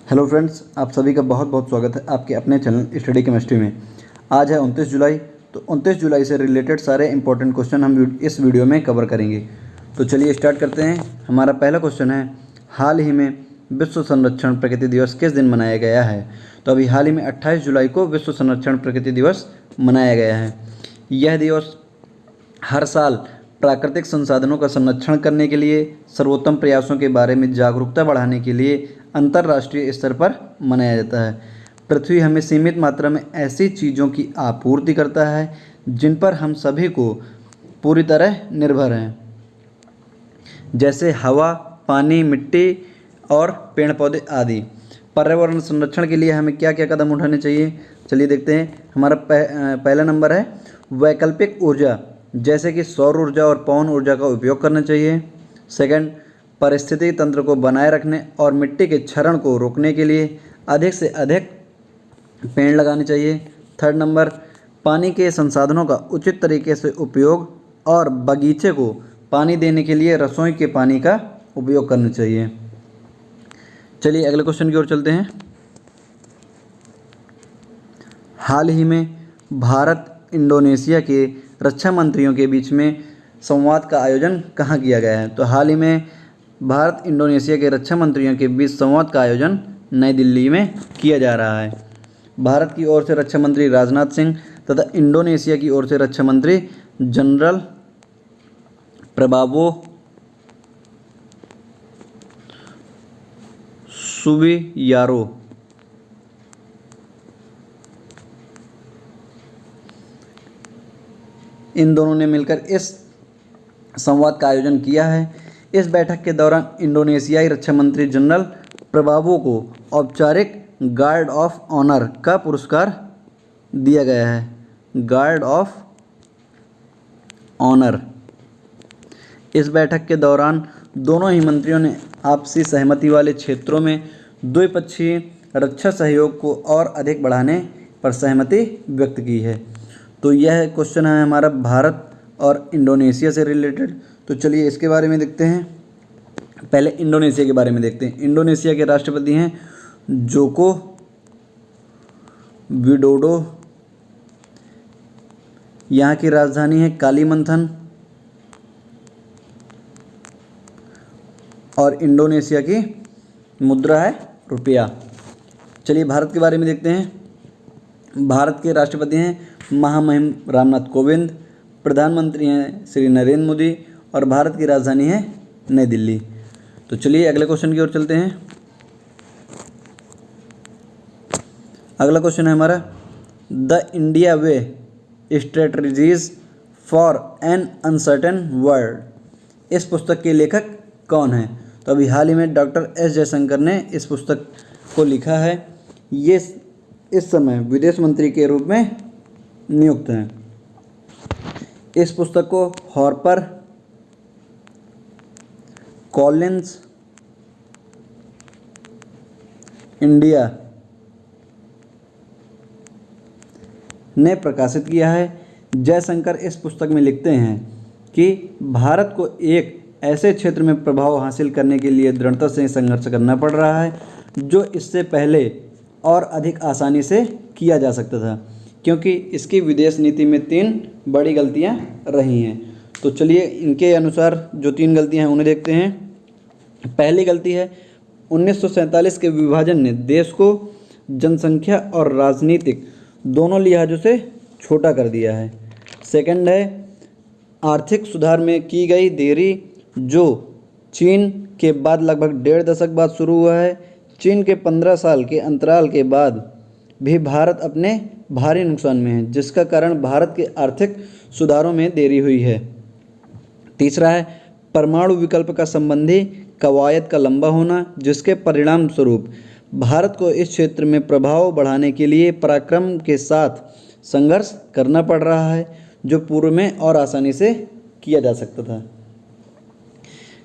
Hello friends, आप सभी का बहुत बहुत स्वागत है आपके अपने चैनल स्टडी केमिस्ट्री में। आज है 29 जुलाई। तो 29 जुलाई से रिलेटेड सारे इंपॉर्टेंट क्वेश्चन हम इस वीडियो में कवर करेंगे। तो चलिए स्टार्ट करते हैं। हमारा पहला क्वेश्चन है, हाल ही में विश्व संरक्षण प्रकृति दिवस किस दिन मनाया गया है? तो अभी हाल ही में 28 जुलाई को विश्व संरक्षण प्रकृति दिवस मनाया गया है। यह दिवस हर साल प्राकृतिक संसाधनों का संरक्षण करने के लिए सर्वोत्तम प्रयासों के बारे में जागरूकता बढ़ाने के लिए अंतर्राष्ट्रीय स्तर पर मनाया जाता है। पृथ्वी हमें सीमित मात्रा में ऐसी चीज़ों की आपूर्ति करता है जिन पर हम सभी को पूरी तरह निर्भर हैं, जैसे हवा, पानी, मिट्टी और पेड़ पौधे आदि। पर्यावरण संरक्षण के लिए हमें क्या क्या कदम उठाने चाहिए, चलिए देखते हैं। हमारा पहला नंबर है वैकल्पिक ऊर्जा, जैसे कि सौर ऊर्जा और पवन ऊर्जा का उपयोग करना चाहिए। सेकंड, पारिस्थितिक तंत्र को बनाए रखने और मिट्टी के क्षरण को रोकने के लिए अधिक से अधिक पेड़ लगाने चाहिए। थर्ड नंबर, पानी के संसाधनों का उचित तरीके से उपयोग और बगीचे को पानी देने के लिए रसोई के पानी का उपयोग करना चाहिए। चलिए अगले क्वेश्चन की ओर चलते हैं। हाल ही में भारत इंडोनेशिया के रक्षा मंत्रियों के बीच में संवाद का आयोजन कहाँ किया गया है? तो हाल ही में भारत इंडोनेशिया के रक्षा मंत्रियों के बीच संवाद का आयोजन नई दिल्ली में किया जा रहा है। भारत की ओर से रक्षा मंत्री राजनाथ सिंह तथा इंडोनेशिया की ओर से रक्षा मंत्री जनरल प्रबावो सुबियारो इन दोनों ने मिलकर इस संवाद का आयोजन किया है। इस बैठक के दौरान इंडोनेशियाई रक्षा मंत्री जनरल प्रबावो को औपचारिक गार्ड ऑफ ऑनर का पुरस्कार दिया गया है। Guard of honour. इस बैठक के दौरान दोनों ही मंत्रियों ने आपसी सहमति वाले क्षेत्रों में द्विपक्षीय रक्षा सहयोग को और अधिक बढ़ाने पर सहमति व्यक्त की है। तो यह क्वेश्चन है हमारा भारत और इंडोनेशिया से रिलेटेड। तो चलिए इसके बारे में देखते हैं। पहले इंडोनेशिया के बारे में देखते हैं। इंडोनेशिया के राष्ट्रपति हैं जोको विडोडो। यहाँ की राजधानी है कालीमंथन और इंडोनेशिया की मुद्रा है रुपया। चलिए भारत के बारे में देखते हैं। भारत के राष्ट्रपति हैं महामहिम रामनाथ कोविंद, प्रधानमंत्री हैं श्री नरेंद्र मोदी और भारत की राजधानी है नई दिल्ली। तो चलिए अगले क्वेश्चन की ओर चलते हैं। अगला क्वेश्चन है हमारा, the India way strategies for an uncertain world. इस पुस्तक के लेखक कौन हैं? तो अभी हाल ही में डॉक्टर एस जयशंकर ने इस पुस्तक को लिखा है। ये इस समय विदेश मंत्री के रूप में नियुक्त हैं। इस पुस्तक को हॉर्पर, कॉलिंस इंडिया ने प्रकाशित किया है। जयशंकर इस पुस्तक में लिखते हैं कि भारत को एक ऐसे क्षेत्र में प्रभाव हासिल करने के लिए दृढ़ता से संघर्ष करना पड़ रहा है जो इससे पहले और अधिक आसानी से किया जा सकता था, क्योंकि इसकी विदेश नीति में 3 बड़ी गलतियां रही हैं। तो चलिए इनके अनुसार जो 3 गलतियां हैं उन्हें देखते हैं। पहली गलती है 1947 के विभाजन ने देश को जनसंख्या और राजनीतिक दोनों लिहाजों से छोटा कर दिया है। सेकंड है आर्थिक सुधार में की गई देरी, जो चीन के बाद लगभग 1.5 दशक बाद शुरू हुआ है। चीन के 15 साल के अंतराल के बाद भी भारत अपने भारी नुकसान में है, जिसका कारण भारत के आर्थिक सुधारों में देरी हुई है। तीसरा है परमाणु विकल्प का संबंधी कवायद का लंबा होना, जिसके परिणाम स्वरूप भारत को इस क्षेत्र में प्रभाव बढ़ाने के लिए पराक्रम के साथ संघर्ष करना पड़ रहा है, जो पूर्व में और आसानी से किया जा सकता था।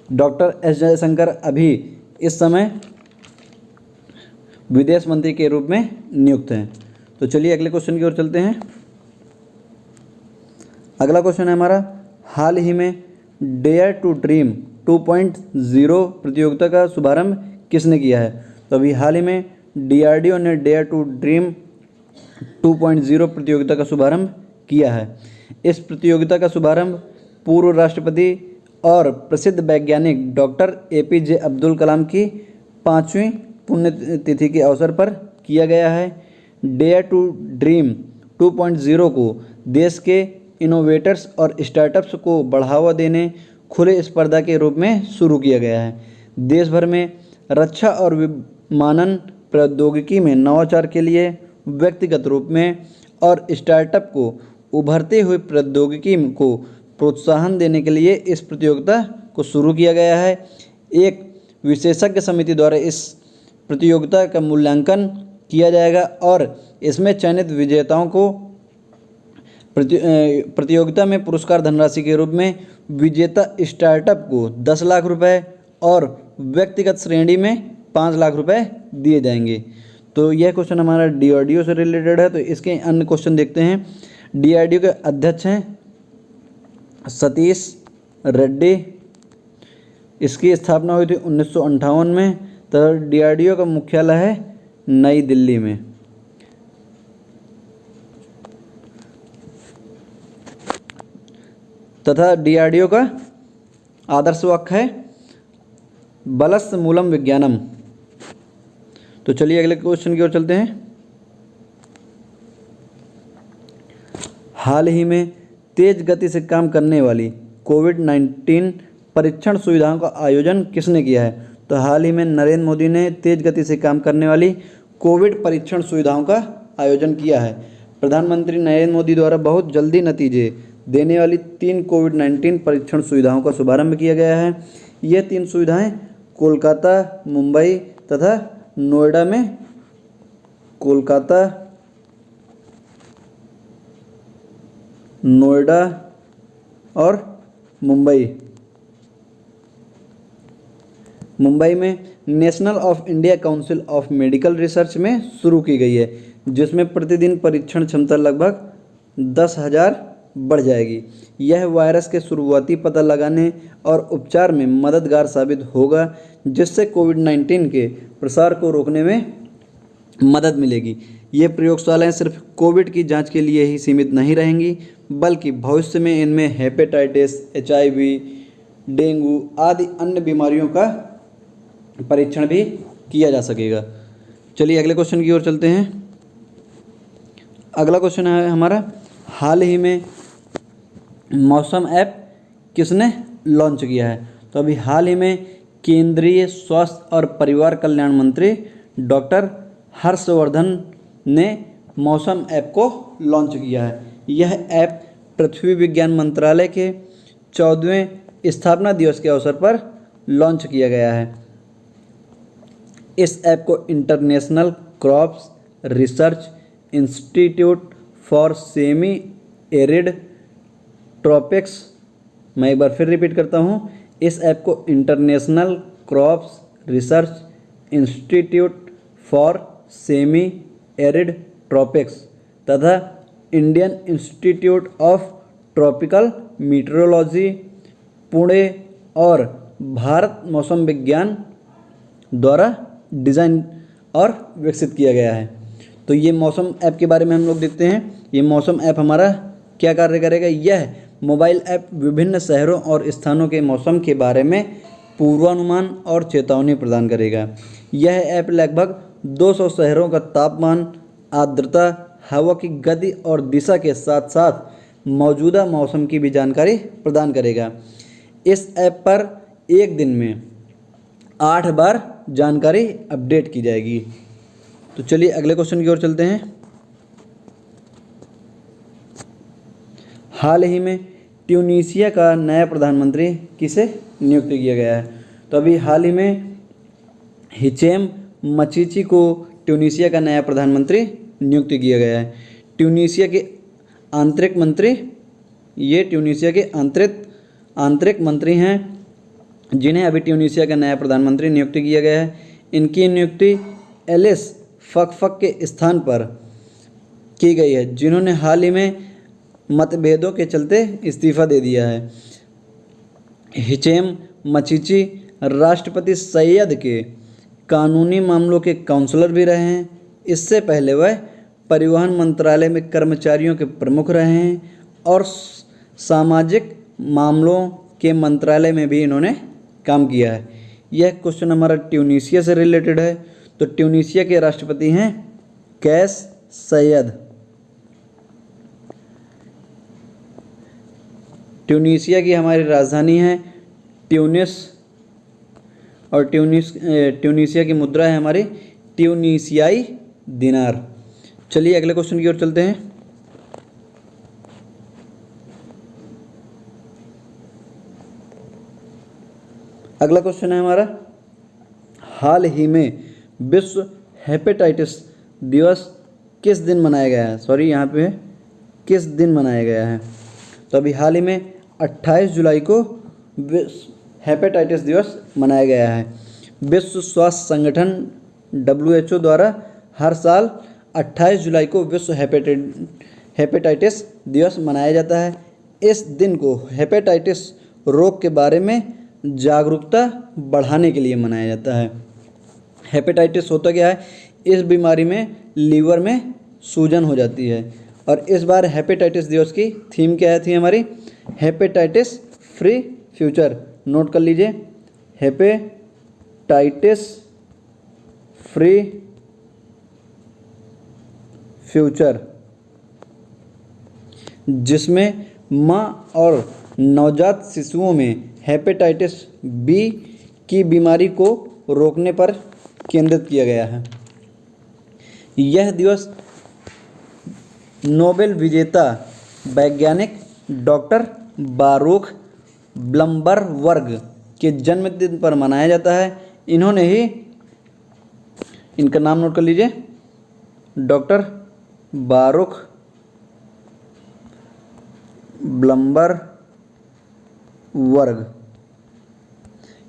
डॉक्टर एस जयशंकर अभी इस समय विदेश मंत्री के रूप में नियुक्त हैं। तो चलिए अगले क्वेश्चन की ओर चलते हैं। अगला क्वेश्चन है हमारा, हाल ही में डेयर टू ड्रीम 2.0 प्रतियोगिता का शुभारंभ किसने किया है? तो अभी हाल ही में DRDO ने डेयर टू ड्रीम 2.0 प्रतियोगिता का शुभारंभ किया है। इस प्रतियोगिता का शुभारंभ पूर्व राष्ट्रपति और प्रसिद्ध वैज्ञानिक डॉक्टर APJ अब्दुल कलाम की 5वीं पुण्यतिथि के अवसर पर किया गया है। डेयर टू ड्रीम 2.0 को देश के इनोवेटर्स और स्टार्टअप्स को बढ़ावा देने खुले स्पर्धा के रूप में शुरू किया गया है। देश भर में रक्षा और विमानन प्रौद्योगिकी में नवाचार के लिए व्यक्तिगत रूप में और स्टार्टअप को उभरते हुए प्रौद्योगिकी को प्रोत्साहन देने के लिए इस प्रतियोगिता को शुरू किया गया है। एक विशेषज्ञ समिति द्वारा इस प्रतियोगिता का मूल्यांकन किया जाएगा और इसमें चयनित विजेताओं को प्रतियोगिता में पुरस्कार धनराशि के रूप में विजेता स्टार्टअप को 10 लाख रुपए और व्यक्तिगत श्रेणी में 5 लाख रुपए दिए जाएंगे। तो यह क्वेश्चन हमारा DRDO से रिलेटेड है। तो इसके अन्य क्वेश्चन देखते हैं। DRDO के अध्यक्ष हैं सतीश रेड्डी। इसकी स्थापना हुई थी 1958 में। तो DRDO का मुख्यालय है नई दिल्ली में। तथा DRDO का आदर्श वाक्य है बलस् मूलम विज्ञानम। तो चलिए अगले क्वेश्चन की ओर चलते हैं। हाल ही में तेज गति से काम करने वाली कोविड-19 परीक्षण सुविधाओं का आयोजन किसने किया है? तो हाल ही में नरेंद्र मोदी ने तेज गति से काम करने वाली कोविड परीक्षण सुविधाओं का आयोजन किया है। प्रधानमंत्री नरेंद्र मोदी द्वारा बहुत जल्दी नतीजे देने वाली 3 कोविड-19 परीक्षण सुविधाओं का शुभारंभ किया गया है। ये 3 सुविधाएं कोलकाता, मुंबई तथा नोएडा में नोएडा और मुंबई में national of India council of medical research में शुरू की गई है, जिसमें प्रतिदिन परीक्षण क्षमता लगभग 10,000 बढ़ जाएगी। यह वायरस के शुरुआती पता लगाने और उपचार में मददगार साबित होगा, जिससे कोविड-19 के प्रसार को रोकने में मदद मिलेगी। ये प्रयोगशालाएं सिर्फ कोविड की जांच के लिए ही सीमित नहीं रहेंगी, बल्कि भविष्य में इनमें हेपेटाइटिस, HIV, डेंगू आदि अन्य बीमारियों का परीक्षण भी किया जा सकेगा। चलिए अगले क्वेश्चन की ओर चलते हैं। अगला क्वेश्चन है हमारा, हाल ही में मौसम ऐप किसने लॉन्च किया है? तो अभी हाल ही में केंद्रीय स्वास्थ्य और परिवार कल्याण मंत्री डॉक्टर हर्षवर्धन ने मौसम ऐप को लॉन्च किया है। यह ऐप पृथ्वी विज्ञान मंत्रालय के 14वें स्थापना दिवस के अवसर पर लॉन्च किया गया है। इस ऐप को International Crops Research Institute for Semi Arid tropics, मैं एक बार फिर रिपीट करता हूँ, इस ऐप को International Crops Research Institute for Semi Arid Tropics तथा Indian Institute of Tropical Meteorology Pune और भारत मौसम विज्ञान द्वारा डिज़ाइन और विकसित किया गया है। तो ये मौसम ऐप के बारे में हम लोग देखते हैं। ये मौसम ऐप हमारा क्या कार्य करेगा? यह मोबाइल ऐप विभिन्न शहरों और स्थानों के मौसम के बारे में पूर्वानुमान और चेतावनी प्रदान करेगा। यह ऐप लगभग 200 शहरों का तापमान, आर्द्रता, हवा की गति और दिशा के साथ साथ मौजूदा मौसम की भी जानकारी प्रदान करेगा। इस ऐप पर एक दिन में 8 बार जानकारी अपडेट की जाएगी। तो चलिए अगले क्वेश्चन की ओर चलते हैं। हाल ही में ट्यूनीशिया का नया प्रधानमंत्री किसे नियुक्त किया गया है? तो अभी हाल ही में हिचेम मचीची को ट्यूनीशिया का नया प्रधानमंत्री नियुक्त किया गया है। ट्यूनीशिया के आंतरिक मंत्री, ये ट्यूनीशिया के आंतरिक मंत्री हैं, जिन्हें अभी ट्यूनीशिया का नया प्रधानमंत्री नियुक्त किया गया है। इनकी नियुक्ति एलिस फकफक के स्थान पर की गई है, जिन्होंने हाल ही में मतभेदों के चलते इस्तीफा दे दिया है। हिचेम मचीची राष्ट्रपति सैयद के कानूनी मामलों के काउंसलर भी रहे हैं। इससे पहले वह परिवहन मंत्रालय में कर्मचारियों के प्रमुख रहे हैं और सामाजिक मामलों के मंत्रालय में भी इन्होंने काम किया है। यह क्वेश्चन हमारा ट्यूनीशिया से रिलेटेड है। तो ट्यूनीशिया के राष्ट्रपति हैं कैस सैयद। ट्यूनीशिया की हमारी राजधानी है ट्यूनिस और ट्यूनीशिया की मुद्रा है हमारी ट्यूनीशियाई दिनार। चलिए अगले क्वेश्चन की ओर चलते हैं। अगला क्वेश्चन है हमारा, हाल ही में विश्व हेपेटाइटिस दिवस किस दिन मनाया गया है? सॉरी, यहाँ पे किस दिन मनाया गया है? तो अभी हाल ही में 28 जुलाई को विश्व हेपेटाइटिस दिवस मनाया गया है। विश्व स्वास्थ्य संगठन WHO द्वारा हर साल 28 जुलाई को विश्व हेपेटाइटिस दिवस मनाया जाता है। इस दिन को हेपेटाइटिस रोग के बारे में जागरूकता बढ़ाने के लिए मनाया जाता है। हेपेटाइटिस होता क्या है? इस बीमारी में लीवर में सूजन हो जाती है। और इस बार हेपेटाइटिस दिवस की थीम क्या थी हमारी? Hepatitis free future. नोट कर लीजिए, हेपेटाइटिस फ्री फ्यूचर, जिसमें माँ और नवजात शिशुओं में हेपेटाइटिस बी की बीमारी को रोकने पर केंद्रित किया गया है। यह दिवस नोबेल विजेता वैज्ञानिक डॉक्टर बारूक ब्लम्बरवर्ग के जन्मदिन पर मनाया जाता है। इन्होंने ही, इनका नाम नोट कर लीजिए, डॉक्टर बारूक ब्लम्बरवर्ग,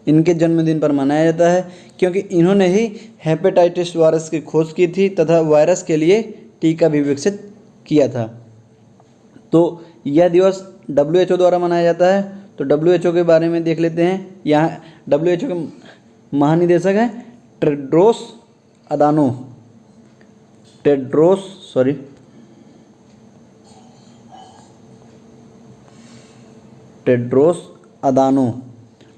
इनके जन्मदिन पर मनाया जाता है क्योंकि इन्होंने ही हेपेटाइटिस वायरस की खोज की थी तथा वायरस के लिए टीका भी विकसित किया था। तो यह दिवस WHO द्वारा मनाया जाता है। तो WHO के बारे में देख लेते हैं। यहाँ WHO के महानिदेशक हैं टेड्रोस अदानो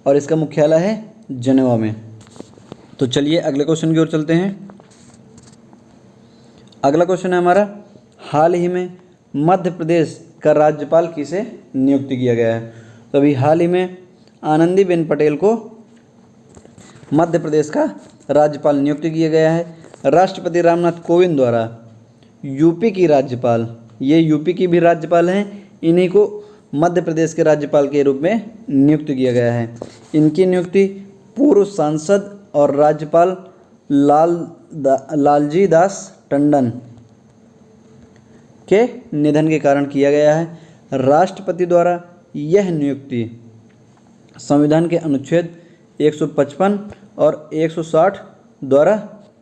और इसका मुख्यालय है जेनेवा में। तो चलिए अगले क्वेश्चन की ओर चलते हैं। अगला क्वेश्चन है हमारा, हाल ही में मध्य प्रदेश का राज्यपाल किसे नियुक्त किया गया है? तो अभी हाल ही में आनंदीबेन पटेल को मध्य प्रदेश का राज्यपाल नियुक्त किया गया है। राष्ट्रपति रामनाथ कोविंद द्वारा यूपी की राज्यपाल, ये यूपी की भी राज्यपाल हैं, इन्हीं को मध्य प्रदेश के राज्यपाल के रूप में नियुक्त किया गया है। इनकी नियुक्ति पूर्व सांसद और राज्यपाल लालजी दास टंडन के निधन के कारण किया गया है। राष्ट्रपति द्वारा यह नियुक्ति संविधान के अनुच्छेद 155 और 160 द्वारा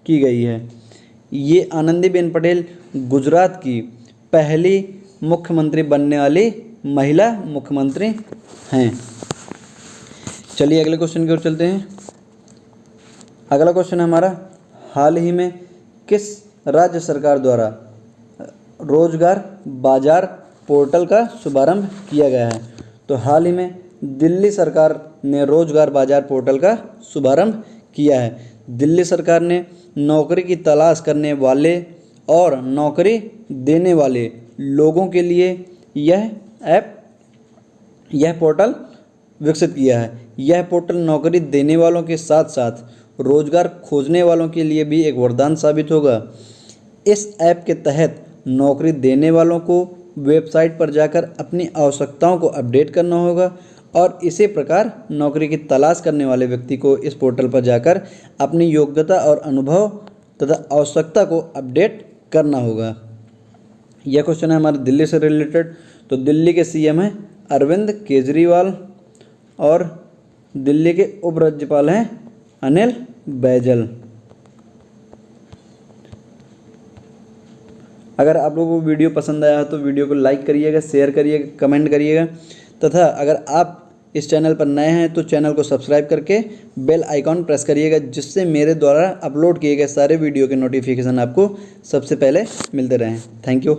की गई है। ये आनंदीबेन पटेल गुजरात की पहली मुख्यमंत्री बनने वाली महिला मुख्यमंत्री हैं। चलिए अगले क्वेश्चन की ओर चलते हैं। अगला क्वेश्चन है हमारा, हाल ही में किस राज्य सरकार द्वारा रोजगार बाजार पोर्टल का शुभारंभ किया गया है? तो हाल ही में दिल्ली सरकार ने रोजगार बाजार पोर्टल का शुभारंभ किया है। दिल्ली सरकार ने नौकरी की तलाश करने वाले और नौकरी देने वाले लोगों के लिए यह पोर्टल विकसित किया है। यह पोर्टल नौकरी देने वालों के साथ साथ रोजगार खोजने वालों के लिए भी एक वरदान साबित होगा। इस ऐप के तहत नौकरी देने वालों को वेबसाइट पर जाकर अपनी आवश्यकताओं को अपडेट करना होगा और इसी प्रकार नौकरी की तलाश करने वाले व्यक्ति को इस पोर्टल पर जाकर अपनी योग्यता और अनुभव तथा आवश्यकता को अपडेट करना होगा। यह क्वेश्चन है हमारे दिल्ली से रिलेटेड। तो दिल्ली के CM हैं अरविंद केजरीवाल और दिल्ली के उपराज्यपाल हैं अनिल बैजल। अगर आप लोगों को वीडियो पसंद आया हो तो वीडियो को लाइक करिएगा, शेयर करिएगा, कमेंट करिएगा तथा अगर आप इस चैनल पर नए हैं तो चैनल को सब्सक्राइब करके बेल आइकॉन प्रेस करिएगा, जिससे मेरे द्वारा अपलोड किए गए सारे वीडियो के नोटिफिकेशन आपको सबसे पहले मिलते रहें। Thank you.